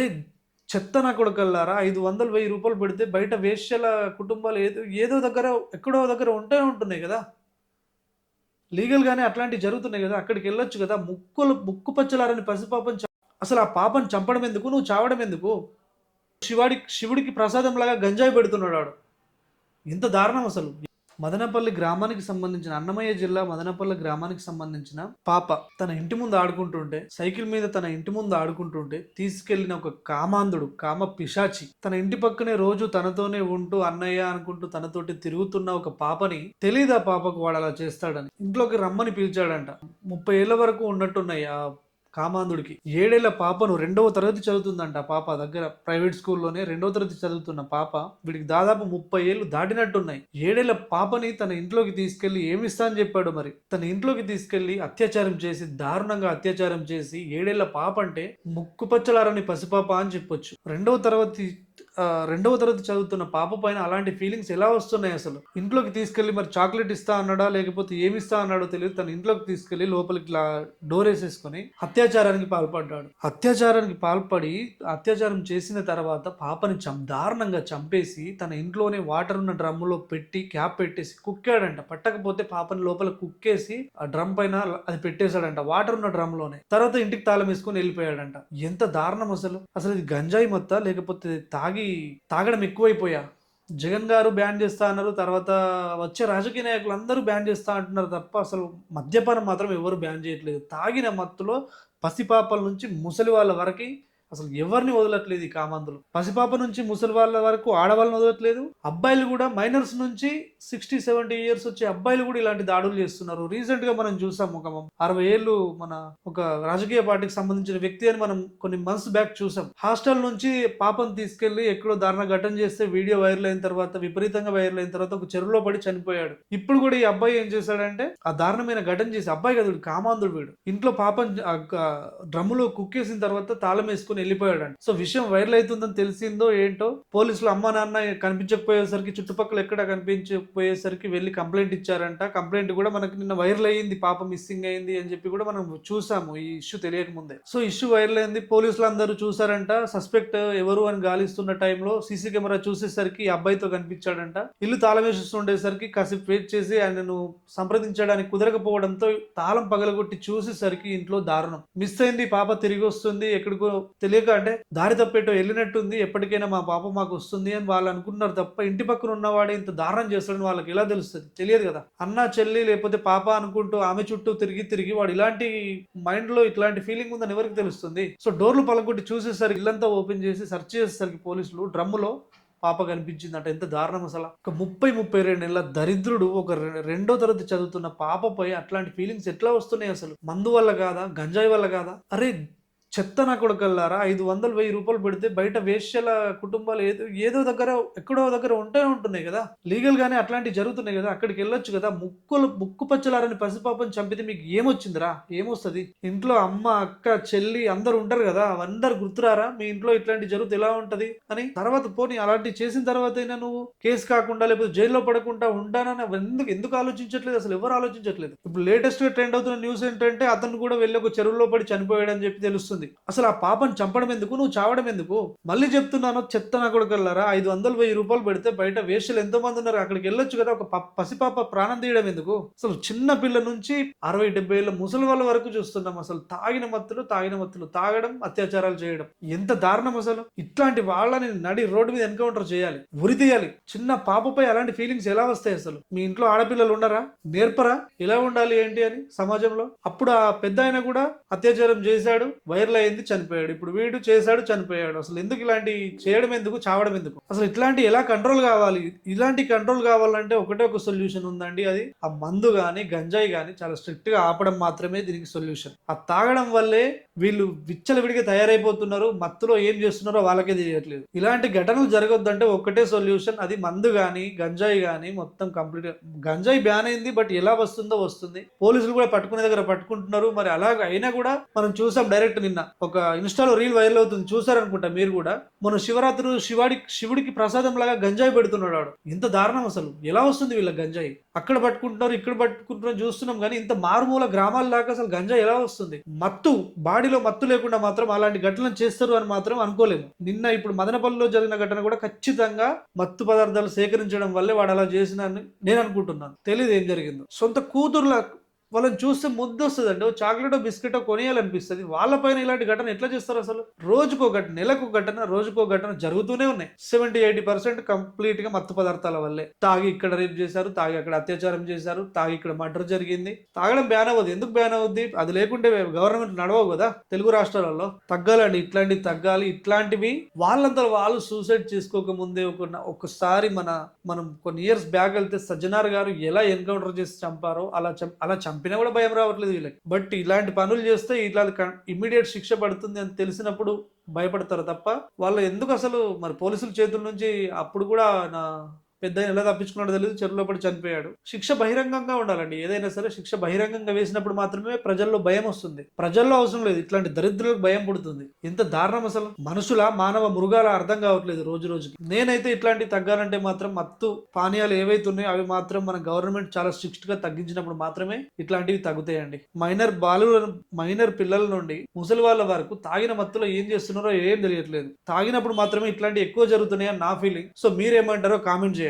అరే చెత్త నా కొడుకల్లారా! 500, 1000 రూపాయలు పెడితే బయట వేశ్యల కుటుంబాలు ఏదో ఏదో దగ్గర ఎక్కడో దగ్గర ఉంటున్నాయి గదా! లీగల్‌గానే అట్లాంటివి జరుగుతున్నాయి గదా! అక్కడికెళ్ళొచ్చు గదా! ముక్కు పచ్చలారని పసిపాపని అసలు ఆ పాపని చంపడం ఎందుకు? నువ్వు చావడం ఎందుకు? శివుడికి ప్రసాదంలాగా గంజాయి పెడుతున్నాడాడు. ఎంత దారుణం అసలు. మదనపల్లి గ్రామానికి సంబంధించిన అన్నమయ్య జిల్లా మదనపల్లి గ్రామానికి సంబంధించిన పాప తన ఇంటి ముందు ఆడుకుంటుంటే సైకిల్ మీద తన ఇంటి ముందు ఆడుకుంటుంటే తీసుకెళ్లిన ఒక కామాంధుడు కామ పిశాచి తన ఇంటి పక్కనే రోజు తనతోనే ఉంటూ అన్నయ్య అనుకుంటూ తనతోటి తిరుగుతున్న ఒక పాపని తెలీదు ఆ పాపకు వాడు అలా చేస్తాడని ఇంట్లోకి రమ్మని పిలిచాడంట. 30 ఏళ్ల వరకు ఉన్నట్టున్నాయి ఆ కామాంధుడికి. 7 ఏళ్ల పాపను 2వ తరగతి చదువుతుందంట. పాప దగ్గర ప్రైవేట్ స్కూల్లోనే 2వ తరగతి చదువుతున్న పాప వీడికి దాదాపు 30 ఏళ్ళు దాటినట్టున్నాయి. 7 ఏళ్ల పాపని తన ఇంట్లోకి తీసుకెళ్లి ఏమిస్తా అని చెప్పాడు మరి. తన ఇంట్లోకి తీసుకెళ్లి అత్యాచారం చేసి దారుణంగా అత్యాచారం చేసి 7 ఏళ్ల పాప అంటే ముక్కుపచ్చలారని పసిపాప అని చెప్పొచ్చు. రెండవ తరగతి చదువుతున్న పాప పైన అలాంటి ఫీలింగ్స్ ఎలా వస్తున్నాయి అసలు? ఇంట్లోకి తీసుకెళ్లి మరి చాక్లెట్ ఇస్తా అన్నాడా లేకపోతే ఏమిస్తా అన్నాడో తెలియదు. తన ఇంట్లోకి తీసుకెళ్లి లోపలికి డోర్ వేసేసుకొని అత్యాచారానికి పాల్పడ్డాడు. అత్యాచారానికి పాల్పడి అత్యాచారం చేసిన తర్వాత పాపని దారుణంగా చంపేసి తన ఇంట్లోనే వాటర్ ఉన్న డ్రమ్ములో పెట్టి క్యాప్ పెట్టేసి కుక్కాడంట. పట్టకపోతే పాపని లోపల కుక్కేసి ఆ డ్రమ్ పైన అది పెట్టేశాడంట వాటర్ ఉన్న డ్రమ్ లోనే. తర్వాత ఇంటికి తాళం వేసుకొని వెళ్ళిపోయాడంట. ఎంత దారుణం అసలు. అసలు ఇది గంజాయి మొత్తా లేకపోతే తాగడం ఎక్కువైపోయా? జగన్ గారు బ్యాన్ చేస్తా అన్నారు. తర్వాత వచ్చే రాజకీయ నాయకులు అందరూ బ్యాన్ చేస్తా అంటున్నారు తప్ప అసలు మద్యపానం మాత్రం ఎవరు బ్యాన్ చేయట్లేదు. తాగిన మత్తులో పసిపాపల నుంచి ముసలి వాళ్ళ వరకు అసలు ఎవరిని వదలట్లేదు ఈ కామాంధులు. పసిపాప నుంచి ముసలి వాళ్ళ వరకు ఆడవాళ్ళని వదలట్లేదు. అబ్బాయిలు కూడా మైనర్స్ నుంచి 60-70 ఇయర్స్ వచ్చే అబ్బాయిలు కూడా ఇలాంటి దాడులు చేస్తున్నారు. రీసెంట్ గా మనం చూసాం ఒక 60 ఏళ్ళు మన ఒక రాజకీయ పార్టీకి సంబంధించిన వ్యక్తి అని మనం కొన్ని మంత్స్ బ్యాక్ చూసాం. హాస్టల్ నుంచి పాపను తీసుకెళ్లి ఎక్కడో దారుణ ఘటన చేస్తే వీడియో వైరల్ అయిన తర్వాత విపరీతంగా వైరల్ అయిన తర్వాత ఒక చెరువులో పడి చనిపోయాడు. ఇప్పుడు కూడా ఈ అబ్బాయి ఏం చేశాడంటే ఆ దారుణమైన ఘటన చేసి అబ్బాయి కదా కామాంధుడు వీడు ఇంట్లో పాపను డ్రమ్ములో కుక్కేసిన తర్వాత తాళం వేసుకుని వెళ్ళిపోయాడంట. సో విషయం వైరల్ అవుతుందని తెలిసిందో ఏంటో పోలీసులు అమ్మ నాన్న కనిపించకపోయేసరికి చుట్టుపక్కల ఎక్కడ కనిపించకపోయేసరికి వెళ్ళి కంప్లైంట్ ఇచ్చారంట. కంప్లైంట్ కూడా మనకి నిన్న వైరల్ అయ్యింది. పాప మిస్సింగ్ అయింది అని చెప్పి కూడా మనం చూసాము ఈ ఇష్యూ తెలియక ముందే. సో ఇష్యూ వైరల్ అయింది. పోలీసులు అందరూ చూసారంట. సస్పెక్ట్ ఎవరు అని గాలిస్తున్న టైంలో సీసీ కెమెరా చూసేసరికి ఈ అబ్బాయితో కనిపించాడంట. ఇల్లు తాళం వేస్తుండేసరికి కాసేపు వెయిట్ చేసి ఆయనను సంప్రదించడానికి కుదరకపోవడంతో తాళం పగలగొట్టి చూసేసరికి ఇంట్లో దారుణం. మిస్ అయింది పాప తిరిగి వస్తుంది ఎక్కడికో తెలియక అంటే దారి తప్పేటో వెళ్ళినట్టుంది ఎప్పటికైనా మా పాప మాకు వస్తుంది అని వాళ్ళు అనుకున్నారు తప్ప ఇంటి పక్కన ఉన్నవాడే ఇంత దారుణం చేస్తాడని వాళ్ళకి ఎలా తెలుస్తుంది? తెలియదు కదా. అన్న చెల్లి లేకపోతే పాప అనుకుంటూ ఆమె చుట్టూ తిరిగి వాడు ఇలాంటి మైండ్ లో ఇట్లాంటి ఫీలింగ్ ఉందని ఎవరికి తెలుస్తుంది? సో డోర్లు పలకొట్టి చూసేసరికి ఇల్లంతా ఓపెన్ చేసి సెర్చ్ చేసేసరికి పోలీసులు డ్రమ్ములో పాప కనిపించిందంట. ఎంత దారుణం అసలు. ఒక 32 ఏళ్ల దరిద్రుడు ఒక 2వ తరగతి చదువుతున్న పాపపై అట్లాంటి ఫీలింగ్స్ ఎట్లా వస్తున్నాయి అసలు? మందు వల్ల కాదా? గంజాయి వల్ల కాదా? అరే చెత్త నా కొడుకల్లారా! 500, 1000 రూపాయలు పెడితే బయట వేశ్యల కుటుంబాలు ఏదో దగ్గర ఎక్కడో దగ్గర ఉంటున్నాయి కదా. లీగల్ గానే అట్లాంటివి జరుగుతున్నాయి కదా. అక్కడికి వెళ్ళొచ్చు కదా. ముక్కు పచ్చలారని పసిపాపని చంపితే మీకు ఏమొచ్చిందిరా? ఏమొస్తుంది? ఇంట్లో అమ్మ అక్క చెల్లి అందరు ఉంటారు కదా. అందరు గుర్తురారా మీ ఇంట్లో ఇట్లాంటి జరుగుతూ ఎలా ఉంటది అని? తర్వాత పోనీ అలాంటివి చేసిన తర్వాత అయినా నువ్వు కేసు కాకుండా లేకపోతే జైల్లో పడకుండా ఉంటానని ఎందుకు ఆలోచించట్లేదు? అసలు ఎవరు ఆలోచించట్లేదు. ఇప్పుడు లేటెస్ట్ గా ట్రెండ్ అవుతున్న న్యూస్ ఏంటంటే అతను కూడా వెళ్ళి ఒక చెరువులో పడి చనిపోయాడని చెప్పి తెలుస్తుంది. అసలు ఆ పాపను చంపడం ఎందుకు? నువ్వు చావడం ఎందుకు? మళ్ళీ చెప్తున్నాను చెత్త నా కొడుకల్లారా! 500, 1000 రూపాయలు పెడితే బయట వేశ్యలు ఎంతో మంది ఉన్నారు. అక్కడికి వెళ్ళొచ్చు కదా. ఒక పసిపాప ప్రాణం తీయడం ఎందుకు? అసలు చిన్న పిల్ల నుంచి 60-70 ఏళ్ళ ముసలి వాళ్ళ వరకు చూస్తున్నాం. అసలు తాగిన మత్తులు తాగడం అత్యాచారాలు చేయడం ఎంత దారుణం అసలు. ఇట్లాంటి వాళ్ళని నడి రోడ్డు మీద ఎన్కౌంటర్ చేయాలి, ఉరి తీయాలి. చిన్న పాపపై అలాంటి ఫీలింగ్స్ ఎలా వస్తాయి అసలు? మీ ఇంట్లో ఆడపిల్లలు ఉండరా? నేర్పరా ఎలా ఉండాలి ఏంటి అని సమాజంలో? అప్పుడు ఆ పెద్ద ఆయన కూడా అత్యాచారం చేశాడు, వైరల్ అయింది, చనిపోయాడు. ఇప్పుడు వీడు చేశాడు, చనిపోయాడు. అసలు ఎందుకు ఇలాంటి చేయడం ఎందుకు? చావడం ఎందుకు? అసలు ఇట్లాంటి ఎలా కంట్రోల్ కావాలి? ఇలాంటి కంట్రోల్ కావాలంటే ఒకటే ఒక సొల్యూషన్ ఉందండి. అది ఆ మందు గాని గంజాయి గాని చాలా స్ట్రిక్ట్ గా ఆపడం మాత్రమే దీనికి సొల్యూషన్. ఆ తాగడం వల్లే వీళ్ళు విచ్చలవిడిగా తయారైపోతున్నారు. మత్తులో ఏం చేస్తున్నారో వాళ్ళకే తెలియట్లేదు. ఇలాంటి ఘటనలు జరగొద్దంటే ఒకటే సొల్యూషన్. అది మందు గాని గంజాయి గాని మొత్తం కంప్లీట్ గా. గంజాయి బ్యాన్ అయింది, బట్ ఎలా వస్తుందో వస్తుంది. పోలీసులు కూడా పట్టుకునే దగ్గర పట్టుకుంటున్నారు. మరి అలాగ అయినా కూడా మనం చూసాం డైరెక్ట్ నిన్న నిన్న ఒక ఇన్స్టాలో రీల్ వైరల్ అవుతుంది, చూసారనుకుంటా మీరు కూడా. మన శివరాత్రి శివుడికి ప్రసాదం లాగా గంజాయి పెడుతున్నాడు వాడు. ఇంత దారుణం అసలు. ఎలా వస్తుంది వీళ్ళ గంజాయి? అక్కడ పట్టుకుంటున్నారు, ఇక్కడ పట్టుకుంటున్నారు చూస్తున్నాం, కానీ ఇంత మారుమూల గ్రామాల దాకా అసలు గంజాయి ఎలా వస్తుంది? మత్తు, బాడీలో మత్తు లేకుండా మాత్రం అలాంటి ఘటనలు చేస్తారు అని మాత్రం అనుకోలేము. నిన్న ఇప్పుడు మదనపల్లిలో జరిగిన ఘటన కూడా ఖచ్చితంగా మత్తు పదార్థాలు సేకరించడం వల్లే వాడు అలా చేసినని నేను అనుకుంటున్నాను. తెలియదు ఏం జరిగిందో. సొంత కూతుర్ల వాళ్ళని చూస్తే ముద్దు వస్తుందండి. ఓ చాక్లెటో బిస్కెటో కొనియాలనిపిస్తుంది. వాళ్ళపైన ఇలాంటి ఘటన ఎట్లా చేస్తారు అసలు? రోజుకో ఘటన, నెలకు ఘటన, రోజుకో ఘటన జరుగుతూనే ఉన్నాయి. 70-80% కంప్లీట్ గా మత్తు పదార్థాల వల్లే. తాగి ఇక్కడ రేప్ చేశారు, తాగి అక్కడ అత్యాచారం చేశారు, తాగి ఇక్కడ మర్డర్ జరిగింది. తాగడం బ్యాన్ అవ్వదు. ఎందుకు బ్యాన్ అవుద్ది? అది లేకుంటే గవర్నమెంట్ నడవవు కదా తెలుగు రాష్ట్రాలలో. తగ్గాలండి, ఇట్లాంటివి తగ్గాలి. ఇట్లాంటివి వాళ్ళంతా వాళ్ళు సూసైడ్ చేసుకోక ముందే ఒకసారి మనం కొన్ని ఇయర్స్ బ్యాక్ వెళ్తే సజ్జనార్ గారు ఎలా ఎన్కౌంటర్ చేసి చంపారో అలా చంపినా కూడా భయం రావట్లేదు వీళ్ళకి. బట్ ఇలాంటి పనులు చేస్తే ఇట్లా ఇమ్మీడియట్ శిక్ష పడుతుంది అని తెలిసినప్పుడు భయపడతారు తప్ప వాళ్ళు ఎందుకు అసలు? మరి పోలీసుల చేతుల నుంచి అప్పుడు కూడా పెద్ద ఎలా తప్పించుకున్నాడో తెలియదు, చెరువులో పడి చనిపోయాడు. శిక్ష బహిరంగంగా ఉండాలండి. ఏదైనా సరే శిక్ష బహిరంగంగా వేసినప్పుడు మాత్రమే ప్రజల్లో భయం వస్తుంది. ప్రజల్లో అవసరం లేదు, ఇట్లాంటి దరిద్రులకు భయం పుడుతుంది. ఎంత దారుణం అసలు! మనుషుల, మానవ మృగాల అర్థం కావట్లేదు రోజు రోజుకి. నేనైతే ఇట్లాంటివి తగ్గాలంటే మాత్రం మత్తు పానీయాలు ఏవైతే ఉన్నాయో అవి మాత్రం మన గవర్నమెంట్ చాలా స్ట్రిక్ట్ గా తగ్గించినప్పుడు మాత్రమే ఇట్లాంటివి తగ్గుతాయండి. మైనర్ పిల్లల నుండి ముసలి వాళ్ళ వరకు తాగిన మత్తులో ఏం చేస్తున్నారో ఏం తెలియట్లేదు. తాగినప్పుడు మాత్రమే ఇట్లాంటివి ఎక్కువ జరుగుతున్నాయని నా ఫీలింగ్. సో మీరేమంటారో కామెంట్ చేయండి.